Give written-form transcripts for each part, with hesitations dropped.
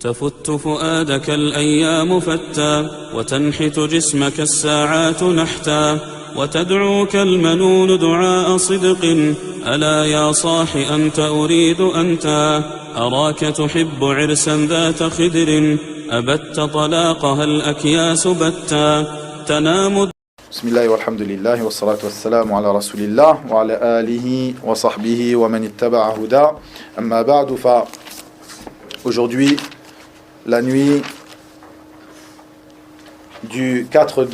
تفت فؤادك الأيام فتى وتنحت جسمك الساعات نحتا وتدعوك المنون دعاء صدق ألا يا صاح أنت أريد أنت أراك تحب عرسا ذات خدر أبت طلاقها الأكياس بتا تنام. بسم الله والحمد لله والصلاة والسلام على رسول الله وعلى آله وصحبه ومن اتبع هدى أما بعد. Aujourd'hui, la nuit du 4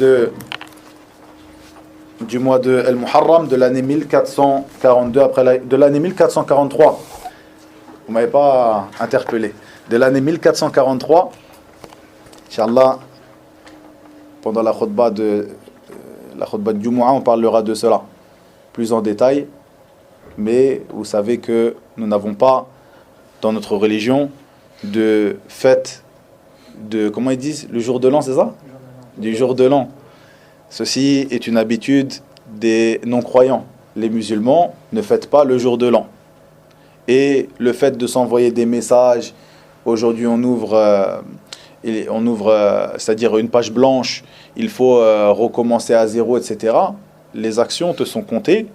du mois de El-Muharram de l'année 1442, de l'année 1443. Vous m'avez pas interpellé. De l'année 1443, Inch'Allah, pendant la khutbah de Jumu'ah, on parlera de cela plus en détail. Mais vous savez que nous n'avons pas dans notre religion de fête de, comment ils disent, le jour de l'an, c'est ça? Du jour de l'an. Ceci est une habitude des non-croyants. Les musulmans ne fêtent pas le jour de l'an. Et le fait de s'envoyer des messages, aujourd'hui on ouvre, c'est-à-dire une page blanche, il faut recommencer à zéro, etc. Les actions te sont comptées,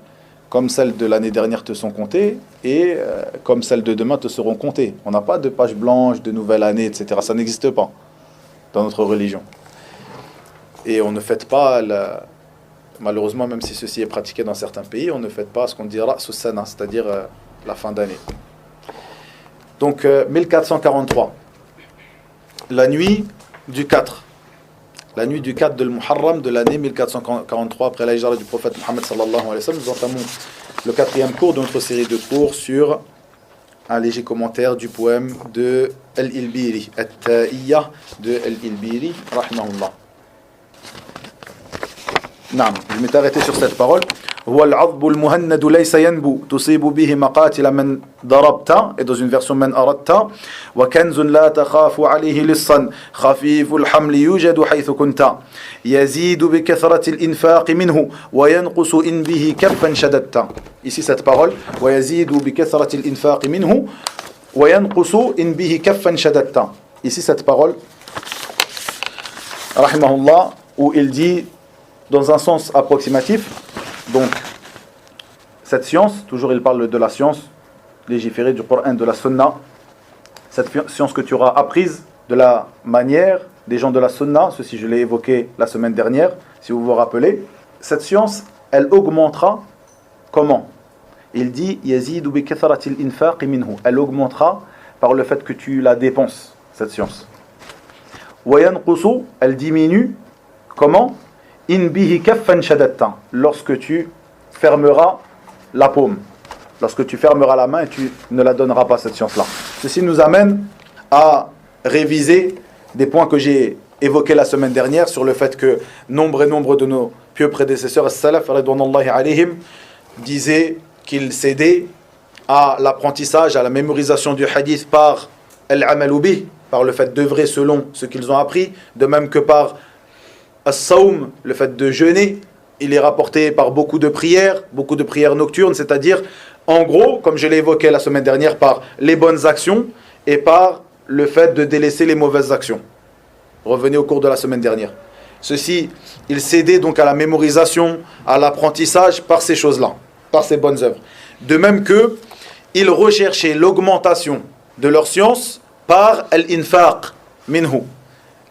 comme celles de l'année dernière te sont comptées, et comme celles de demain te seront comptées. On n'a pas de page blanche, de nouvelle année, etc. Ça n'existe pas dans notre religion. Et on ne fête pas, malheureusement, même si ceci est pratiqué dans certains pays, on ne fête pas ce qu'on dira Sussana, c'est-à-dire la fin d'année. Donc 1443, la nuit du 4. La nuit du 4 de Muharram de l'année 1443, après la hijra du prophète Mohammed sallallahu alayhi wa sallam, nous entamons le 4e cours de notre série de cours sur un léger commentaire du poème de Al-Ilbiri, At-Ta'iyya de Al-Ilbiri, rahimahullah. نعم, je m'étais arrêté sur cette parole. هو العضب المهند ليس ينبو تصيب به مقاتل من ضربت, et dans une version من أردت, وكنز لا تخاف عليه لصا خفيف الحمل يوجد حيث كنت يزيد بكثرة الإنفاق منه وينقص إن به كفا شددت. Ici cette parole ويزيد بكثرة الإنفاق منه وينقص إن به كفا شددت. Ici cette parole رحمه الله, où il dit dans un sens approximatif, donc cette science, toujours il parle de la science légiférée du Coran, de la Sunna, cette science que tu auras apprise de la manière des gens de la Sunna, ceci je l'ai évoqué la semaine dernière, si vous vous rappelez, cette science, elle augmentera comment? Il dit yazidu bi kathratil infaq minhu, elle augmentera par le fait que tu la dépenses, cette science. Wa yanqusu, elle diminue comment? In bihi kaffan shadatta, lorsque tu fermeras la paume, lorsque tu fermeras la main et tu ne la donneras pas, cette science-là. Ceci nous amène à réviser des points que j'ai évoqués la semaine dernière sur le fait que nombre de nos pieux prédécesseurs, as-salaf ridwanullahi alayhim, disaient qu'ils cédaient à l'apprentissage, à la mémorisation du hadith par al-amalu bih, par le fait d'œuvrer selon ce qu'ils ont appris, de même que par as-sawm, le fait de jeûner. Il est rapporté par beaucoup de prières nocturnes, c'est-à-dire, en gros, comme je l'ai évoqué la semaine dernière, par les bonnes actions et par le fait de délaisser les mauvaises actions. Revenez au cours de la semaine dernière. Ceci, ils cédaient donc à la mémorisation, à l'apprentissage par ces choses-là, par ces bonnes œuvres. De même que ils recherchaient l'augmentation de leur science par al-infaq minhu,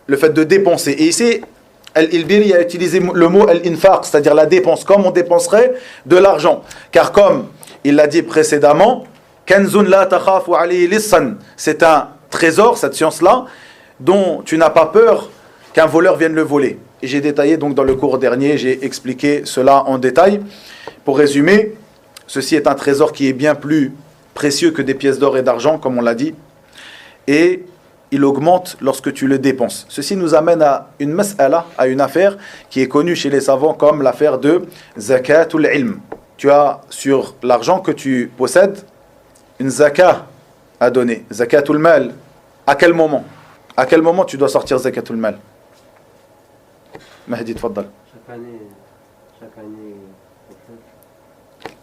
le fait de dépenser. Et ici, Al-Ilbiri a utilisé le mot al-infaq, c'est-à-dire la dépense, comme on dépenserait de l'argent. Car comme il l'a dit précédemment, kanzun la takhafu alayhi lissan, c'est un trésor, cette science-là, dont tu n'as pas peur qu'un voleur vienne le voler. Et j'ai détaillé donc dans le cours dernier, j'ai expliqué cela en détail. Pour résumer, ceci est un trésor qui est bien plus précieux que des pièces d'or et d'argent, comme on l'a dit. Et il augmente lorsque tu le dépenses. Ceci nous amène à une mas'ala, à une affaire qui est connue chez les savants comme l'affaire de zakatul ilm. Tu as sur l'argent que tu possèdes une zakat à donner, zakatul mal. À quel moment? À quel moment tu dois sortir zakatul mal? Mahdi, tfaddal. Chaque année,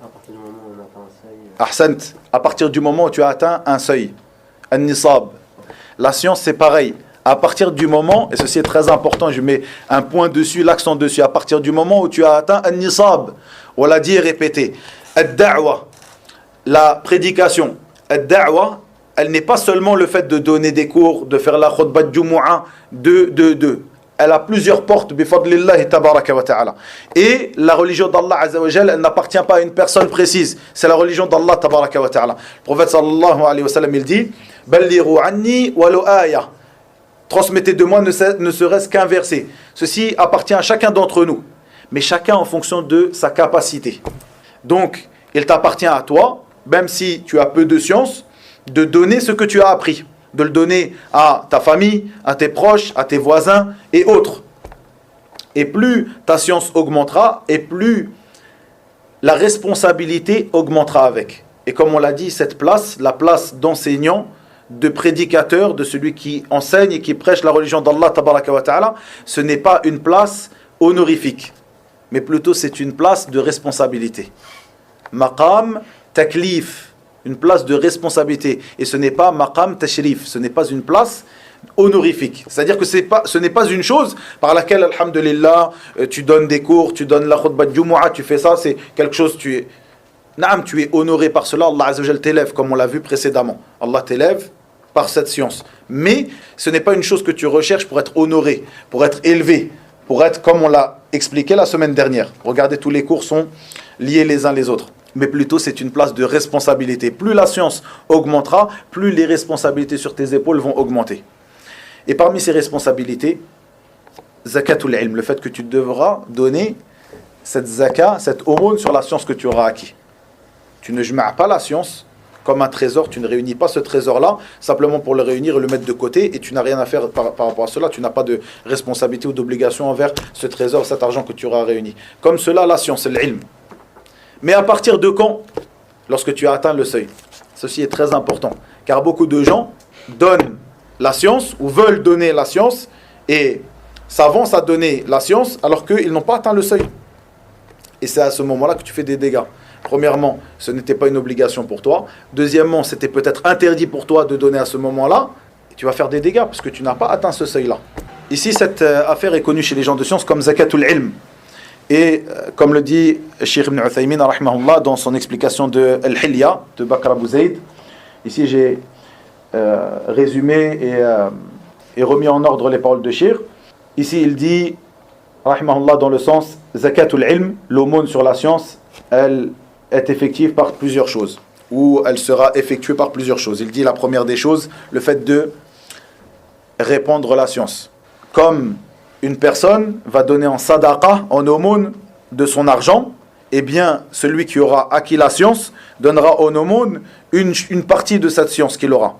à partir du moment où on atteint un seuil. Ahsant, à partir du moment où tu as atteint un seuil, un nisab. La science, c'est pareil. À partir du moment, et ceci est très important, je mets un point dessus, l'accent dessus, à partir du moment où tu as atteint un nisab, on l'a dit et répété, ad-da'wa, la prédication, ad-da'wa, elle n'est pas seulement le fait de donner des cours, de faire la khutbah de Jumu'ah, elle a plusieurs portes, bifadlillahi tabaraka wa ta'ala. Et la religion d'Allah Azza wa Jal, elle n'appartient pas à une personne précise. C'est la religion d'Allah tabaraka wa ta'ala. Le prophète sallallahu alayhi wa sallam, il dit, balliru anni walau aya. Transmettez de moi ne serait-ce qu'un verset. Ceci appartient à chacun d'entre nous, mais chacun en fonction de sa capacité. Donc, il t'appartient à toi, même si tu as peu de science, de donner ce que tu as appris. De le donner à ta famille, à tes proches, à tes voisins et autres. Et plus ta science augmentera, et plus la responsabilité augmentera avec. Et comme on l'a dit, cette place, la place d'enseignant, de prédicateur, de celui qui enseigne et qui prêche la religion d'Allah, tabaraka wa ta'ala, ce n'est pas une place honorifique, mais plutôt c'est une place de responsabilité. Maqam taklif, une place de responsabilité. Et ce n'est pas maqam tashrif, ce n'est pas une place honorifique. C'est-à-dire que ce n'est pas une chose par laquelle, alhamdulillah, tu donnes des cours, tu donnes la khutbah de Jumu'ah, tu fais ça, c'est quelque chose, tu es honoré par cela, Allah Azza wa Jal t'élève, comme on l'a vu précédemment. Allah t'élève par cette science. Mais ce n'est pas une chose que tu recherches pour être honoré, pour être élevé, pour être, comme on l'a expliqué la semaine dernière. Regardez, tous les cours sont liés les uns les autres. Mais plutôt c'est une place de responsabilité. Plus la science augmentera, plus les responsabilités sur tes épaules vont augmenter. Et parmi ces responsabilités, zakatul ilm, le fait que tu devras donner cette zakat, cette aumône sur la science que tu auras acquis. Tu ne jma'a pas la science comme un trésor, tu ne réunis pas ce trésor-là simplement pour le réunir et le mettre de côté, et tu n'as rien à faire par rapport à cela, tu n'as pas de responsabilité ou d'obligation envers ce trésor, cet argent que tu auras réuni. Comme cela, la science, c'est l'ilm. Mais à partir de quand? Lorsque tu as atteint le seuil. Ceci est très important. Car beaucoup de gens donnent la science ou veulent donner la science et s'avancent à donner la science alors qu'ils n'ont pas atteint le seuil. Et c'est à ce moment-là que tu fais des dégâts. Premièrement, ce n'était pas une obligation pour toi. Deuxièmement, c'était peut-être interdit pour toi de donner à ce moment-là. Et tu vas faire des dégâts parce que tu n'as pas atteint ce seuil-là. Ici, cette affaire est connue chez les gens de science comme zakatul ilm. Et comme le dit Cheikh Ibn Uthaymin rahimahullah dans son explication de Al-Hilya de Bakr Abu Zayd, ici j'ai résumé et remis en ordre les paroles de Cheikh. Ici il dit rahimahullah dans le sens zakatul ilm, l'aumône sur la science, elle est effective par plusieurs choses, ou elle sera effectuée par plusieurs choses. Il dit la première des choses, le fait de répandre la science. Comme une personne va donner en sadaqa, en aumône de son argent, eh bien, celui qui aura acquis la science donnera en aumône une partie de cette science qu'il aura.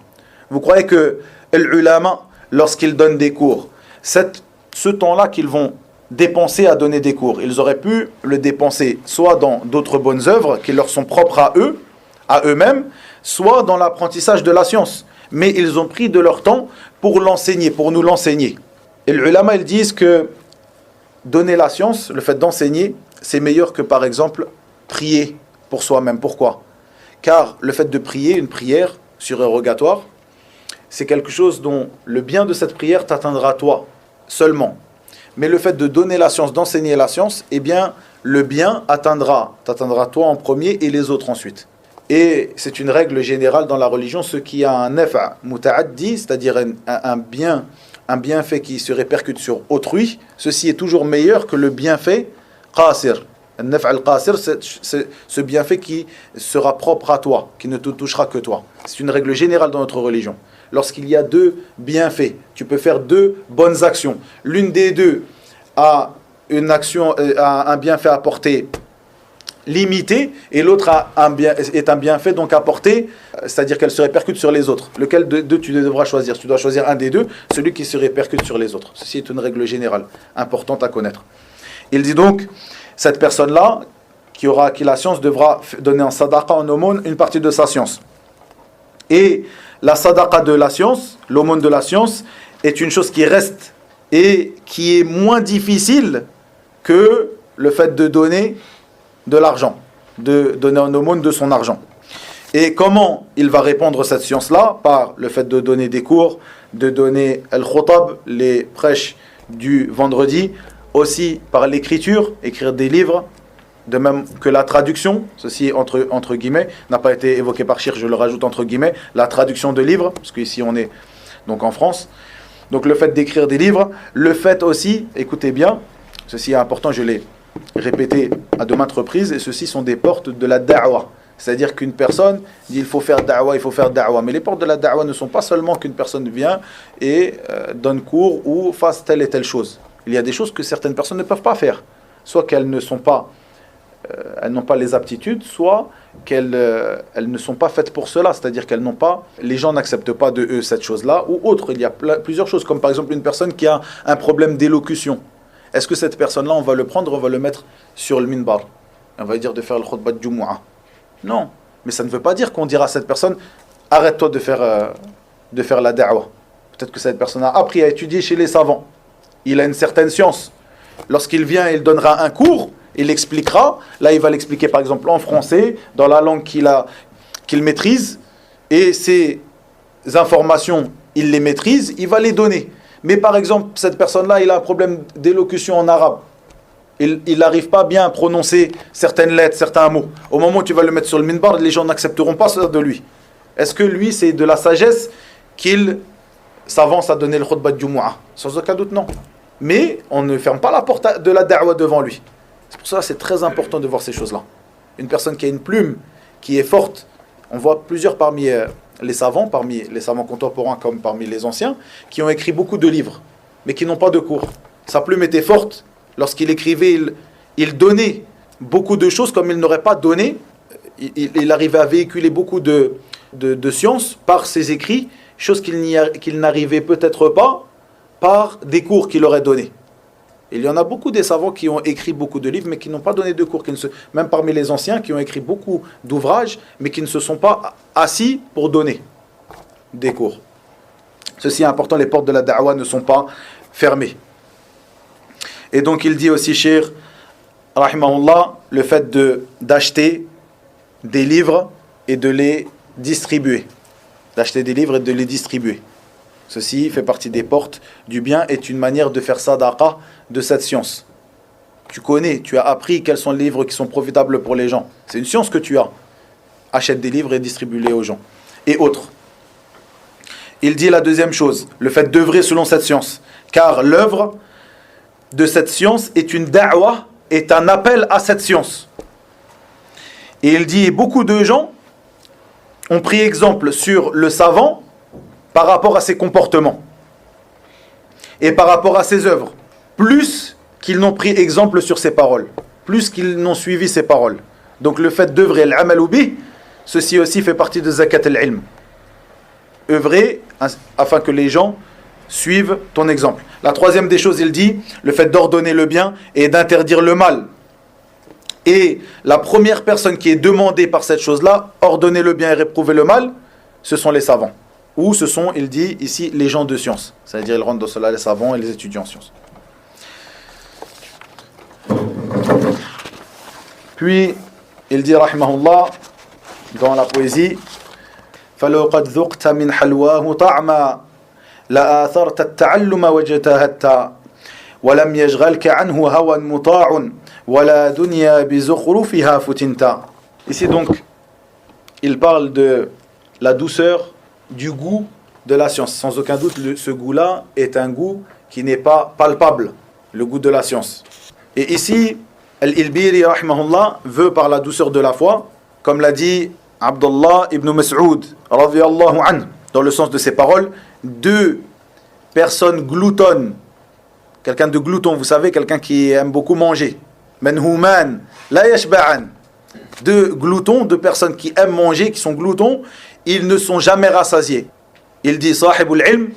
Vous croyez que l'ulama, lorsqu'ils donnent des cours, ce temps-là qu'ils vont dépenser à donner des cours, ils auraient pu le dépenser soit dans d'autres bonnes œuvres qui leur sont propres à eux-mêmes, soit dans l'apprentissage de la science. Mais ils ont pris de leur temps pour l'enseigner, pour nous l'enseigner. Et les ulama, ils disent que donner la science, le fait d'enseigner, c'est meilleur que par exemple prier pour soi-même. Pourquoi? Car le fait de prier, une prière surérogatoire, c'est quelque chose dont le bien de cette prière t'atteindra toi seulement. Mais le fait de donner la science, d'enseigner la science, eh bien le bien t'atteindra toi en premier et les autres ensuite. Et c'est une règle générale dans la religion, ce qui a un nafa' muta'addi, c'est-à-dire un bienfait qui se répercute sur autrui, ceci est toujours meilleur que le bienfait qasir. Le naf' al-qasir, c'est ce bienfait qui sera propre à toi, qui ne te touchera que toi. C'est une règle générale dans notre religion. Lorsqu'il y a deux bienfaits, tu peux faire deux bonnes actions. L'une des deux a un bienfait à portée limitée et l'autre est un bienfait donc à portée, c'est-à-dire qu'elle se répercute sur les autres. Lequel de deux tu devras choisir? Tu dois choisir un des deux, celui qui se répercute sur les autres. Ceci est une règle générale importante à connaître. Il dit donc, cette personne-là qui aura acquis la science devra donner en sadaqa, en aumône, une partie de sa science. Et la sadaqa de la science, l'aumône de la science, est une chose qui reste et qui est moins difficile que le fait de donner de l'argent, de donner en aumône de son argent. Et comment il va répandre cette science-là? Par le fait de donner des cours, de donner al-khutab, les prêches du vendredi, aussi par l'écriture, écrire des livres, de même que la traduction, ceci entre guillemets, n'a pas été évoqué par Shir, je le rajoute entre guillemets, la traduction de livres, parce qu'ici on est donc en France. Donc le fait d'écrire des livres, le fait aussi, écoutez bien, ceci est important, je l'ai répété à de maintes reprises, et ceci sont des portes de la da'wah. C'est-à-dire qu'une personne dit il faut faire da'wah, il faut faire da'wah. Mais les portes de la da'wah ne sont pas seulement qu'une personne vient et donne cours ou fasse telle et telle chose. Il y a des choses que certaines personnes ne peuvent pas faire. Soit qu'elles ne sont pas, elles n'ont pas les aptitudes, soit qu'elles elles ne sont pas faites pour cela. C'est-à-dire qu'elles n'ont pas, les gens n'acceptent pas de eux cette chose-là ou autre. Il y a plusieurs choses, comme par exemple une personne qui a un problème d'élocution. Est-ce que cette personne-là, on va le prendre, on va le mettre sur le minbar? On va lui dire de faire le khutbah de Jumu'ah. Non, mais ça ne veut pas dire qu'on dira à cette personne arrête-toi de faire la da'wah. Peut-être que cette personne a appris à étudier chez les savants. Il a une certaine science. Lorsqu'il vient, il donnera un cours, il expliquera. Là, il va l'expliquer par exemple en français, dans la langue qu'il maîtrise. Et ces informations, il les maîtrise, il va les donner. Mais par exemple, cette personne-là, il a un problème d'élocution en arabe. Il n'arrive pas bien à prononcer certaines lettres, certains mots. Au moment où tu vas le mettre sur le minbar, les gens n'accepteront pas ça de lui. Est-ce que lui, c'est de la sagesse qu'il s'avance à donner le khutbah de Jumu'ah? Sans aucun doute, non. Mais on ne ferme pas la porte de la da'wah devant lui. C'est pour ça que c'est très important de voir ces choses-là. Une personne qui a une plume, qui est forte, on voit plusieurs parmi les savants contemporains comme parmi les anciens, qui ont écrit beaucoup de livres, mais qui n'ont pas de cours. Sa plume était forte. Lorsqu'il écrivait, il donnait beaucoup de choses comme il n'aurait pas donné. Il arrivait à véhiculer beaucoup de sciences par ses écrits, chose qu'il n'arrivait peut-être pas par des cours qu'il aurait donnés. Il y en a beaucoup des savants qui ont écrit beaucoup de livres, mais qui n'ont pas donné de cours. Même parmi les anciens, qui ont écrit beaucoup d'ouvrages, mais qui ne se sont pas assis pour donner des cours. Ceci est important, les portes de la da'wah ne sont pas fermées. Et donc il dit aussi, Cheikh, rahimahullah, le fait d'acheter des livres et de les distribuer. D'acheter des livres et de les distribuer. Ceci fait partie des portes du bien, est une manière de faire sadaqa de cette science. Tu connais, tu as appris quels sont les livres qui sont profitables pour les gens. C'est une science que tu as. Achète des livres et distribue-les aux gens. Et autres. Il dit la deuxième chose, le fait d'œuvrer selon cette science. Car l'œuvre de cette science est une da'wah, est un appel à cette science. Et il dit, beaucoup de gens ont pris exemple sur le savant par rapport à ses comportements et par rapport à ses œuvres, plus qu'ils n'ont pris exemple sur ses paroles, plus qu'ils n'ont suivi ses paroles. Donc le fait d'œuvrer l'amalu bih, ceci aussi fait partie de zakat al-ilm. Œuvrer afin que les gens suivent ton exemple. La troisième des choses, il dit, le fait d'ordonner le bien et d'interdire le mal. Et la première personne qui est demandée par cette chose-là, ordonner le bien et réprouver le mal, ce sont les savants. Ou ce sont, il dit ici, les gens de science. C'est-à-dire, il rentre dans cela les savants et les étudiants en sciences. Puis, il dit, rahimahullah, dans la poésie, فَلَوْ قَدْ ذُقْتَ مِنْ حَلْوَاهُ طَعْمًا لَآثَرْتَ التَّعَلُّمَ وَاجْتَهَدتَ وَلَمْ يَشْغَلْكَ عَنْهُ هَوًى مُطَاعٌ وَلَا دُنْيَا بِزُخْرُفِهَا فُتِنْتَ. Ici donc, il parle de la douceur du goût de la science. Sans aucun doute, ce goût-là est un goût qui n'est pas palpable, le goût de la science. Et ici, Al-Ilbiri, rahimahullah, veut par la douceur de la foi, comme l'a dit Abdullah ibn Mas'ud, radiyallahu anhu, dans le sens de ses paroles, deux personnes gloutonnes. Quelqu'un de glouton, vous savez, quelqu'un qui aime beaucoup manger. Manhouman, la yashba'an. Deux gloutons, deux personnes qui aiment manger, qui sont gloutons, ils ne sont jamais rassasiés. Il dit Sahibul ilm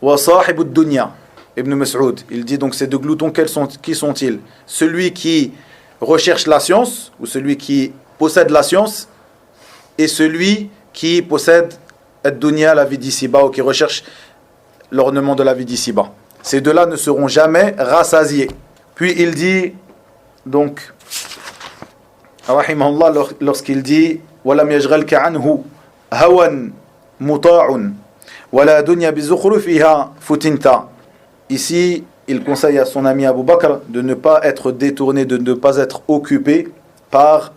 wa sahibud dunya. Ibn Mas'ud, il dit donc ces deux gloutons, qui sont-ils? Celui qui recherche la science, ou celui qui possède la science, et celui qui possède ad-dunya, la vie d'ici-bas, ou qui recherche l'ornement de la vie d'ici-bas. Ces deux-là ne seront jamais rassasiés. Puis il dit donc rahimahullah, lorsqu'il dit وَلَمْ يَجْغَلْكَ عَنْهُ هَوًا مُطَاعٌ وَلَا دُنْيَا بِزُخْرُفِهَا فُتِنْتَ. Ici, il conseille à son ami Abu Bakr de ne pas être détourné, de ne pas être occupé par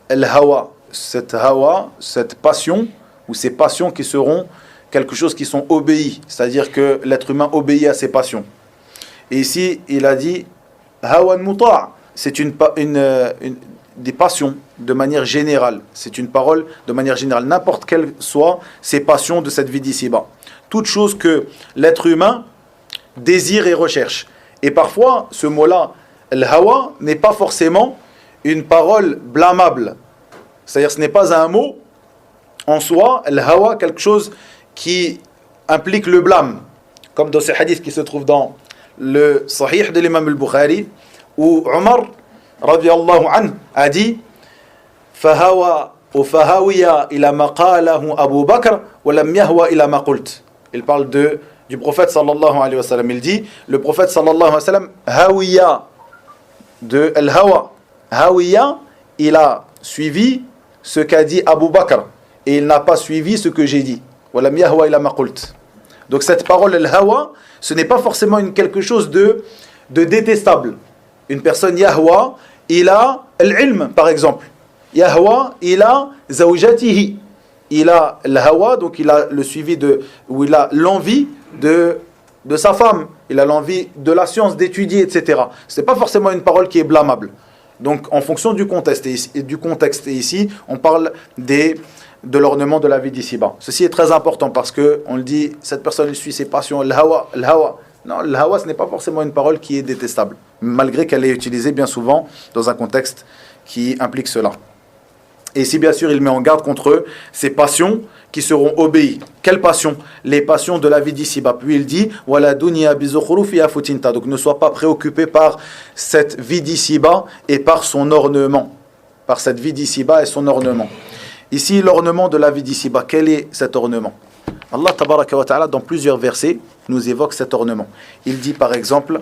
el-hawa, cette passion, ou ces passions qui seront quelque chose qui sont obéis, c'est-à-dire que l'être humain obéit à ses passions. Et ici, il a dit hawan muta', c'est des passions de manière générale, c'est une parole de manière générale, n'importe quelles soient ces passions de cette vie d'ici-bas. Toute chose que l'être humain désire et recherche. Et parfois, ce mot-là, el-hawa, n'est pas forcément une parole blâmable. C'est-à-dire ce n'est pas un mot en soi, el-hawa, quelque chose qui implique le blâme. Comme dans ce hadith qui se trouve dans le Sahih de l'imam al-Bukhari, où Omar, radiyallahu anhu, a dit فَهَوَا وَفَهَوِيَا إِلَى مَقَالَهُ أَبُو بَكْرَ وَلَمْ يَهْوَى إِلَى مَا قُلْتِ. Il parle du prophète sallallahu alayhi wa sallam. Il dit, le prophète sallallahu alayhi wa sallam, hawiya, de al-hawa. Hawiya, il a suivi ce qu'a dit Abu Bakr, et il n'a pas suivi ce que j'ai dit. وَلَمْ يَهْوَى إِلَى مَا قُلْتِ. Donc cette parole al-hawa, ce n'est pas forcément quelque chose de détestable. Une personne yahwa, il a l'ilm par exemple. Yahwa, il a zawjatihi. Il a al-hawa, donc il a le suivi ou il a l'envie de sa femme. Il a l'envie de la science, d'étudier, etc. Ce n'est pas forcément une parole qui est blâmable. Donc en fonction du contexte, et ici, on parle de l'ornement de la vie d'ici-bas. Ceci est très important parce qu'on le dit, cette personne suit ses passions, al-hawa. Non, al-hawa, ce n'est pas forcément une parole qui est détestable, malgré qu'elle est utilisée bien souvent dans un contexte qui implique cela. Et ici, bien sûr, il met en garde contre ces passions qui seront obéies. Quelles passions? Les passions de la vie d'ici-bas. Puis il dit, wala dunya bizukhrufiha futinta. Donc ne sois pas préoccupé par cette vie d'ici-bas et par son ornement. Par cette vie d'ici-bas et son ornement. Ici, l'ornement de la vie d'ici-bas. Quel est cet ornement? Allah tabaraka wa ta'ala, dans plusieurs versets, nous évoque cet ornement. Il dit par exemple,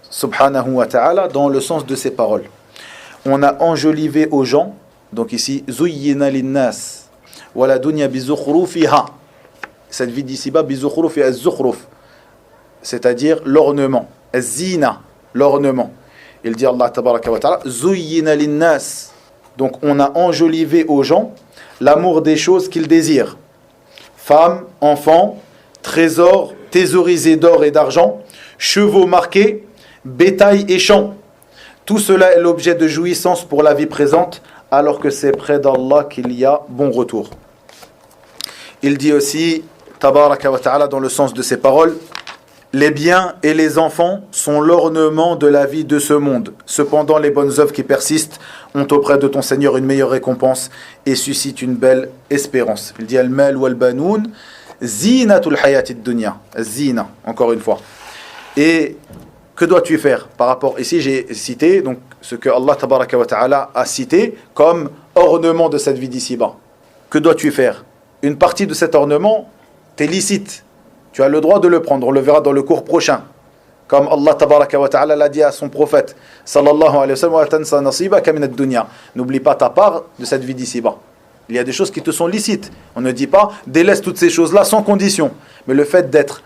subhanahu wa ta'ala, dans le sens de ces paroles, on a enjolivé aux gens, donc ici, zuyyina linnas, wala dunya bizukhrufiha. Cette vie d'ici-bas, bizukhrufiha, az-zukhruf, c'est-à-dire l'ornement, az-zina, l'ornement. Il dit Allah tabaraka wa ta'ala, zuyyina linnas. Donc on a enjolivé aux gens l'amour des choses qu'ils désirent. Femmes, enfants, trésors thésaurisés d'or et d'argent, chevaux marqués, bétail et champs. Tout cela est l'objet de jouissance pour la vie présente, alors que c'est près d'Allah qu'il y a bon retour. Il dit aussi, tabaraka wa ta'ala, dans le sens de ces paroles, les biens et les enfants sont l'ornement de la vie de ce monde. Cependant, les bonnes œuvres qui persistent ont auprès de ton Seigneur une meilleure récompense et suscitent une belle espérance. Il dit al-mal wal banoun zinatul hayatid dunya. Zina, encore une fois. Et que dois-tu faire par rapport, ici j'ai cité donc ce que Allah tabaraka wa ta'ala a cité comme ornement de cette vie d'ici-bas. Que dois-tu faire? Une partie de cet ornement t'est licite. Tu as le droit de le prendre, on le verra dans le cours prochain. Comme Allah tabaraka wa ta'ala l'a dit à son prophète sallallahu alayhi wa sallam, wa tansa nasibaka min ad-dunya. N'oublie pas ta part de cette vie d'ici-bas. Il y a des choses qui te sont licites. On ne dit pas délaisse toutes ces choses-là sans condition. Mais le fait d'être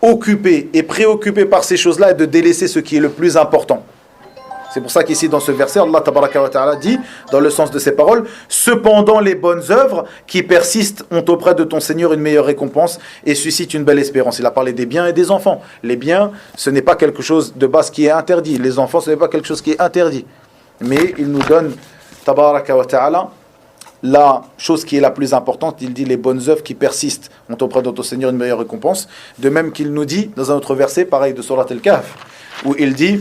occupé et préoccupé par ces choses-là et de délaisser ce qui est le plus important. C'est pour ça qu'ici dans ce verset, Allah tabaraka wa ta'ala dit, dans le sens de ces paroles, cependant les bonnes œuvres qui persistent ont auprès de ton Seigneur une meilleure récompense et suscitent une belle espérance. Il a parlé des biens et des enfants. Les biens, ce n'est pas quelque chose de base qui est interdit. Les enfants, ce n'est pas quelque chose qui est interdit. Mais il nous donne, tabaraka wa ta'ala, la chose qui est la plus importante. Il dit les bonnes œuvres qui persistent ont auprès de ton Seigneur une meilleure récompense. De même qu'il nous dit, dans un autre verset, pareil de Surat al-Kahf, où il dit,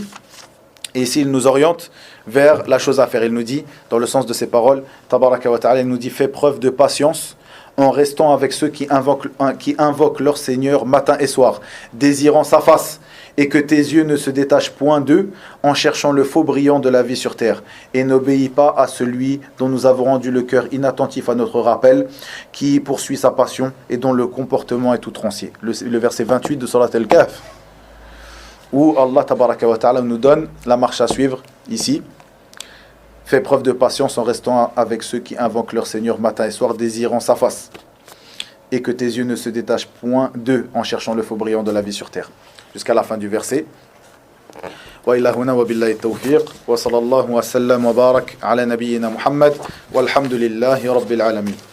et ici il nous oriente vers la chose à faire. Il nous dit, dans le sens de ces paroles, tabaraka wa ta'ala, il nous dit, fais preuve de patience en restant avec ceux qui invoquent leur Seigneur matin et soir, désirant sa face, et que tes yeux ne se détachent point d'eux en cherchant le faux brillant de la vie sur terre. Et n'obéis pas à celui dont nous avons rendu le cœur inattentif à notre rappel, qui poursuit sa passion et dont le comportement est outrancier. Le verset 28 de Surat al-Kahf, où Allah tabaraka wa ta'ala nous donne la marche à suivre ici. Fais preuve de patience en restant avec ceux qui invoquent leur Seigneur matin et soir, désirant sa face. Et que tes yeux ne se détachent point d'eux en cherchant le faux brillant de la vie sur terre. Jusqu'à la fin du verset. وإلى هنا وبالله التوفيق وصلى الله وسلم وبارك على نبينا محمد والحمد لله رب العالمين.